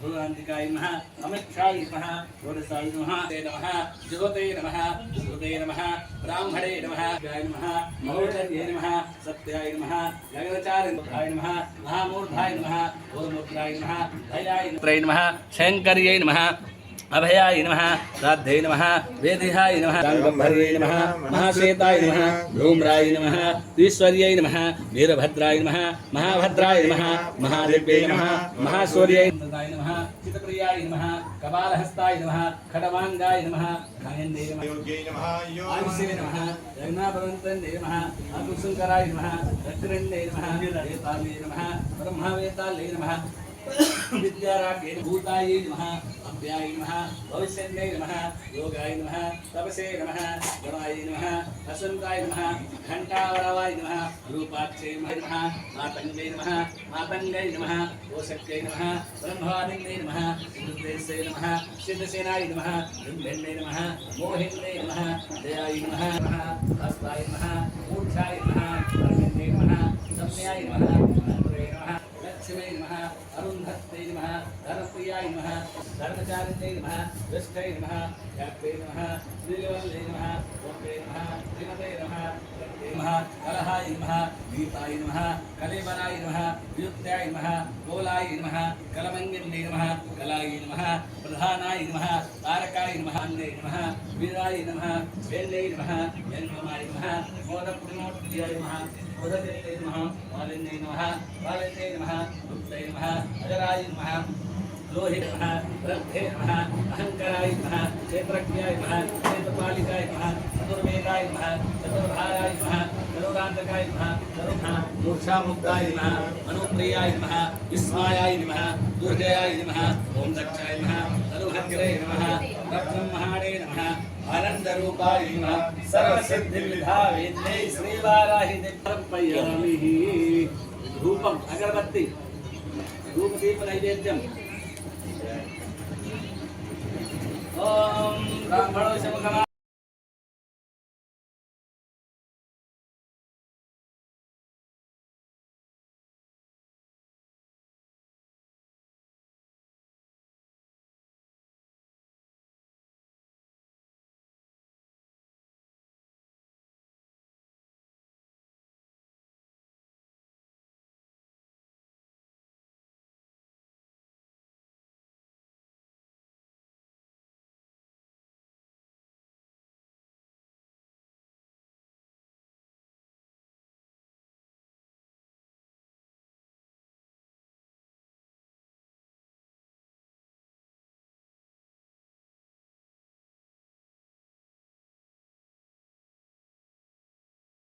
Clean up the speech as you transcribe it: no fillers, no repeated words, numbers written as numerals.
भगवान्तिकाय नमः अमिक्षाय नमः गोरसाय नमः ते नमः ज्योते नमः श्रुते नमः ब्राह्मणे नमः गाय नमः महोदये नमः सत्याय नमः गगनचारिणाय नमः महामूर्धाय नमः गोमूर्धाय नमः दयाय नमः शंकर्यै नमः अभयाय नमः राधे नमः वेदिहाय नमः गंभर्यै नमः महाश्वेताय नमः धूम्राय नमः ईश्वर्यै नमः वीरभद्राय नमः महाभद्राय नमः महादेव्यै नमः महाशौर्यै नमः चित्तप्रियाय नमः कपालहस्ताय नमः खडवांगाय नमः गायन्दै नमः योग्यै नमः आयुष्ये नमः जगन्नाथवन्तन्दे नमः अकुशंकराय नमः रत्नन्दे नमः वेताले नमः ब्रह्मवेताले नमः विद्यारागे भूताय नमः अभ्याय नमः भविष्यन्यै नमः योगाय नमः तपसे नमः गणाय नमः वसन्ताय नमः घंटावरवाय नमः रूपाक्षे नमः मातंगे नमः मातंगै नमः ओषक्यै नमः ब्रह्मवादिन्यै नमः रुद्रेशे नमः सिद्धसेनाय नमः ब्रह्मण्ये नमः मोहिन्ये नमः दयाय नमः हस्ताय नमः मूर्छाय नमः कर्मण्ये नमः सम्याय नमः लक्ष्मी नमः अरुन्धत्यै नमः धनप्रियाय नमः धर्मचारिण्यै नमः विष्ठै नमः व्याप्ते नमः श्रीवल्ले नमः गोपे नमः श्रीमते नमः नमः कलहाय नमः दीपाय नमः कलेबराय नमः व्युत्याय नमः गोलाय नमः कलमङ्गिन्ये नमः कलाय नमः प्रधानाय नमः तारकाय नमः अन्ये नमः वीराय नमः वेल्लै नमः जन्ममाय नमः मोदप्रणोत्याय नमः उदयते नमः वालिन्ये नमः वालिन्ये नमः गुप्ते नमः अजराय नमः लोहे नमः रथे नमः अहंकाराय नमः क्षेत्रज्ञाय नमः क्षेत्रपालिकाय नमः चतुर्वेदाय नमः चतुर्धाराय नमः करुणान्तकाय नमः करुणा मूर्छामुक्ताय नमः अनुप्रियाय नमः विस्मायाय नमः दुर्जयाय नमः ओम दक्षाय नमः तरुभद्रे नमः रत्नमहाणे नमः आनंदरूपाय नमः सर्वसिद्धिविधायिने श्रीवाराहि समर्पयामि धूपम अगरबत्ती धूप दीप नैवेद्यम ओम ब्राह्मणो शमखमा